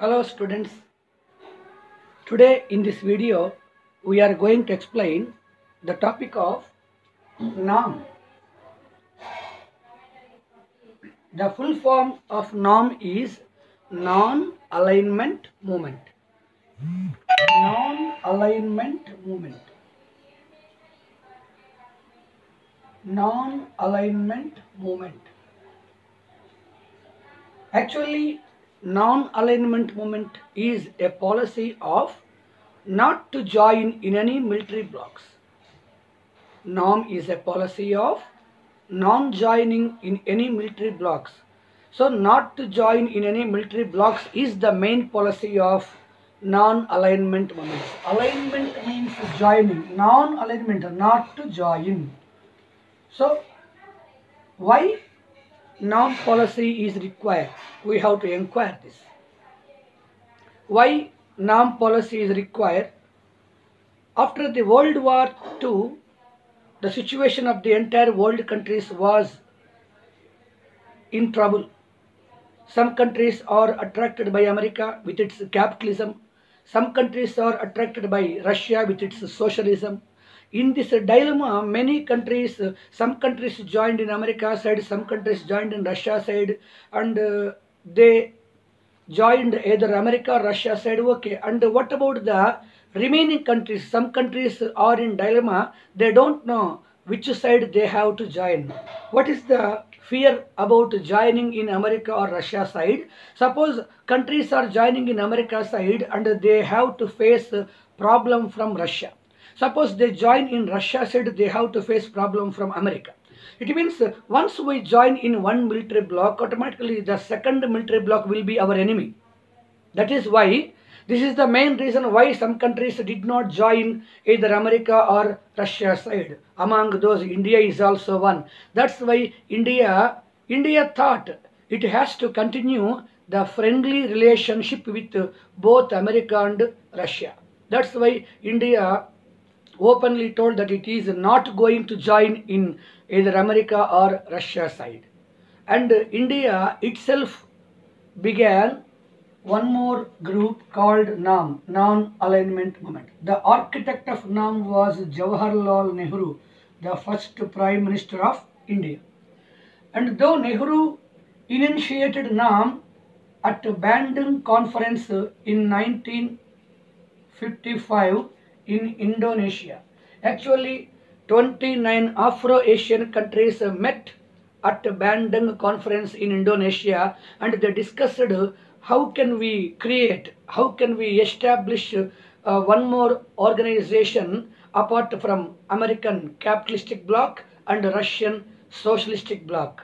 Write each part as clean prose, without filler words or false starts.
Hello students, today in this video we are going to explain the topic of norm. The full form of norm is non-alignment movement. Non-alignment movement. Non-alignment movement. Actually, non-alignment movement is a policy of not to join in any military blocs. Norm is a policy of non-joining in any military blocs. So not to join in any military blocs is the main policy of non-alignment movements. Alignment means joining. Non-alignment, not to join. So why norm policy is required? We have to inquire this. Why norm policy is required? After the World War II, the situation of the entire world countries was in trouble. Some countries are attracted by America with its capitalism. Some countries are attracted by Russia with its socialism. In this dilemma, many countries, some countries joined in America side, some countries joined in Russia side, and they joined either America or Russia side. Okay, and what about the remaining countries? Some countries are in dilemma. They don't know which side they have to join. What is the fear about joining in America or Russia side? Suppose countries are joining in America side and they have to face problem from Russia. Suppose they join in Russia side, they have to face problem from America. It means once we join in one military bloc, automatically the second military bloc will be our enemy. That is why, this is the main reason why some countries did not join either America or Russia side. Among those, India is also one. That's why India thought it has to continue the friendly relationship with both America and Russia. That's why India openly told that it is not going to join in either America or Russia side. And India itself began one more group called NAM, Non-Alignment Movement. The architect of NAM was Jawaharlal Nehru, the first Prime Minister of India. And though Nehru initiated NAM at Bandung Conference in 1955 in Indonesia. Actually, 29 Afro-Asian countries met at Bandung Conference in Indonesia, and they discussed how can we create, how can we establish one more organization apart from American capitalistic bloc and Russian socialistic bloc.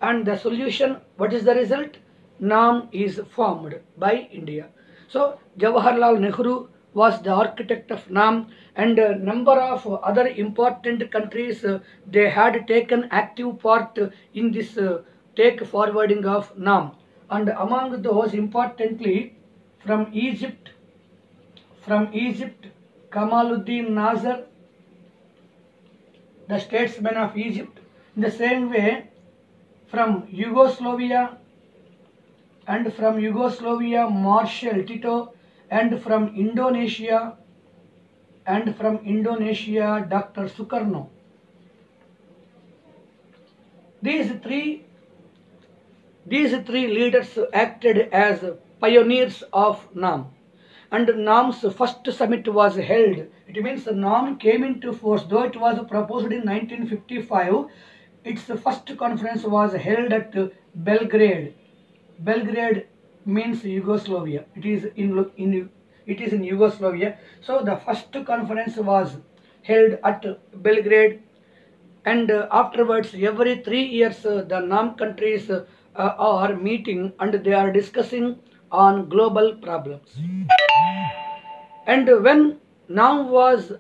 And the solution, what is the result? NAM is formed by India. So Jawaharlal Nehru was the architect of NAM, and a number of other important countries, they had taken active part in this take forwarding of NAM. And among those, importantly, from Egypt, Kamaluddin Nasser, the statesman of Egypt. In the same way, from Yugoslavia, Marshal Tito, and from Indonesia, Dr. Sukarno. These three leaders acted as pioneers of NAM. And NAM's first summit was held. It means NAM came into force, though it was proposed in 1955. Its first conference was held at Belgrade. Belgrade means Yugoslavia. It is in Yugoslavia. So the first conference was held at Belgrade, and afterwards, every 3 years, the NAM countries are meeting and they are discussing on global problems. And when NAM was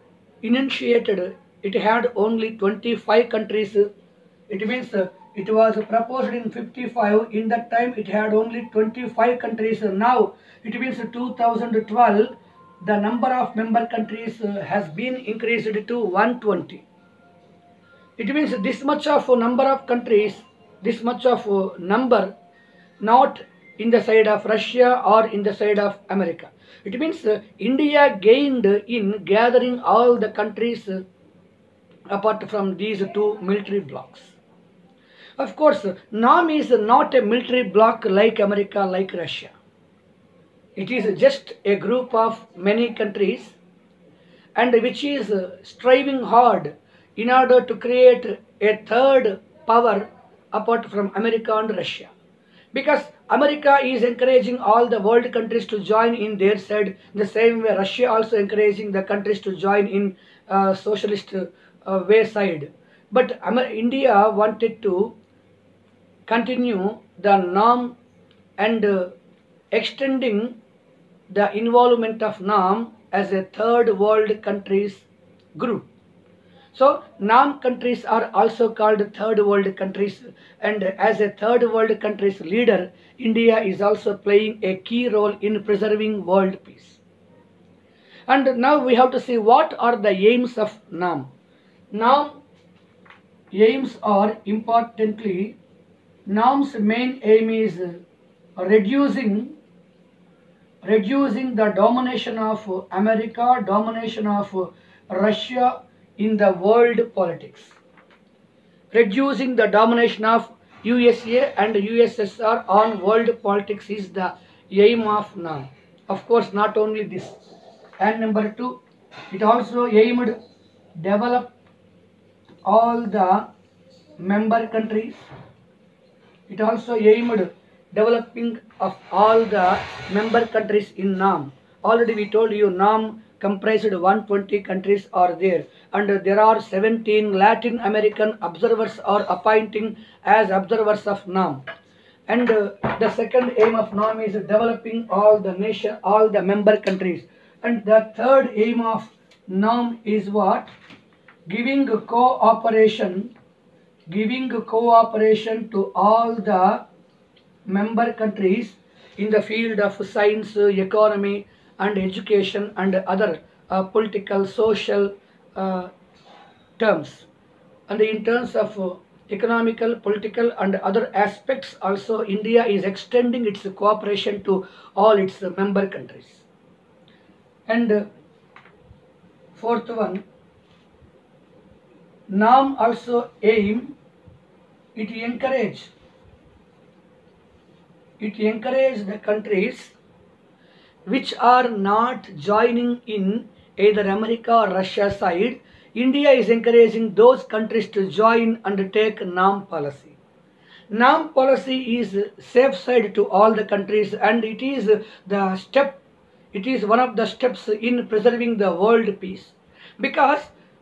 initiated, it had only 25 countries. It means it was proposed in 55. In that time, it had only 25 countries. Now, it means 2012, the number of member countries has been increased to 120. It means this much of number of countries, this much of number, not in the side of Russia or in the side of America. It means India gained in gathering all the countries apart from these two military blocks. Of course, NAM is not a military bloc like America, like Russia. It is just a group of many countries and which is striving hard in order to create a third power apart from America and Russia. Because America is encouraging all the world countries to join in their side, the same way Russia also encouraging the countries to join in socialist way side. But India wanted to continue the norm and extending the involvement of NAM as a third world countries group. So NAM countries are also called third world countries, and as a third world countries leader, India is also playing a key role in preserving world peace. And now we have to see what are the aims of NAM. NAM aims are importantly, NAM's main aim is reducing the domination of America, domination of Russia in the world politics. Reducing the domination of USA and USSR on world politics is the aim of NAM. Of course, not only this. And number two, it also aimed develop all the member countries. It also aimed developing of all the member countries in NAM. Already we told you NAM comprised 120 countries are there, and there are 17 Latin American observers are appointing as observers of NAM. And the second aim of NAM is developing all the member countries. And the third aim of NAM is what? Giving cooperation to all the member countries in the field of science, economy and education and other political, social terms. And in terms of economical, political and other aspects also, India is extending its cooperation to all its member countries. And fourth one, NAM also aim, it encourage the countries which are not joining in either America or Russia side. India is encouraging those countries to join and take NAM policy. NAM policy is safe side to all the countries, and it is one of the steps in preserving the world peace. Because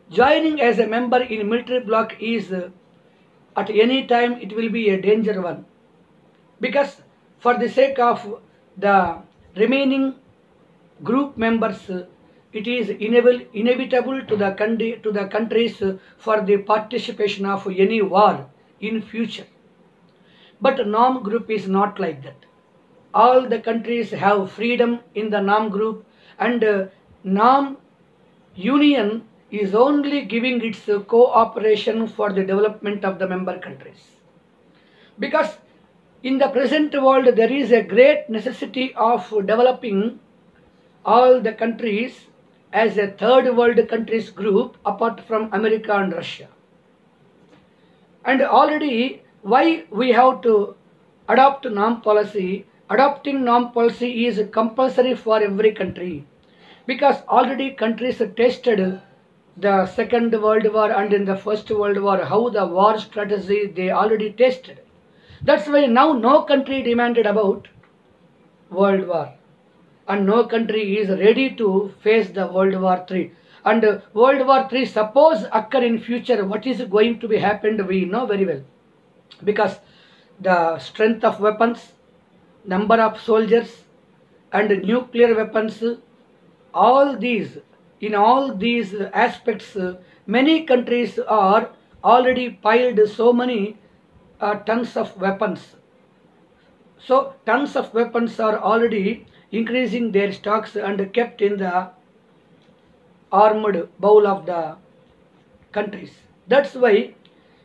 joining as a member in military bloc is at any time it will be a danger one. Because for the sake of the remaining group members, it is inevitable to the countries for the participation of any war in future. But NAM group is not like that. All the countries have freedom in the NAM group, and NAM union is only giving its cooperation for the development of the member countries. Because in the present world there is a great necessity of developing all the countries as a third world countries group apart from America and Russia. And already why we have to adopt NAM policy? Adopting NAM policy is compulsory for every country, because already countries tested the Second World War and in the First World War how the war strategy they already tested. That's why now no country demanded about World War, and no country is ready to face the World War III. And World War III suppose occur in future, what is going to be happened we know very well. Because the strength of weapons, number of soldiers and nuclear weapons, in all these aspects, many countries are already piled so many tons of weapons. So tons of weapons are already increasing their stocks and kept in the armored bowl of the countries. That's why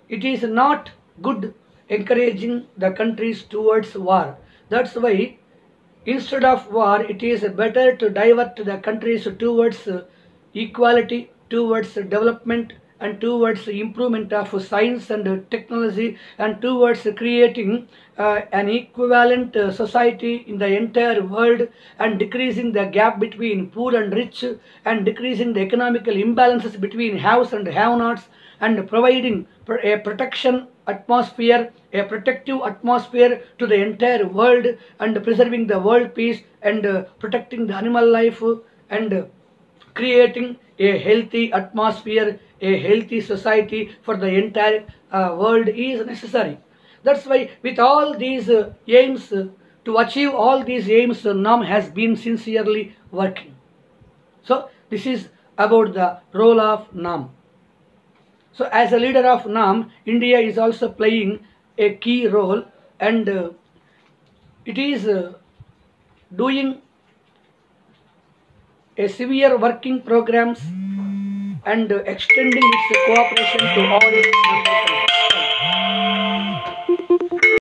it is not good encouraging the countries towards war, That's why instead of war, it is better to divert the countries towards equality, towards development, and towards improvement of science and technology, and towards creating an equivalent society in the entire world, and decreasing the gap between poor and rich, and decreasing the economical imbalances between haves and have-nots, and providing a protection atmosphere, a protective atmosphere to the entire world, and preserving the world peace, and protecting the animal life, and creating a healthy atmosphere, a healthy society for the entire world is necessary. That's why with all these aims, to achieve all these aims, NAM has been sincerely working. So this is about the role of NAM. So as a leader of NAM, India is also playing a key role, and it is doing a severe working programs, and extending its cooperation to all its member countries.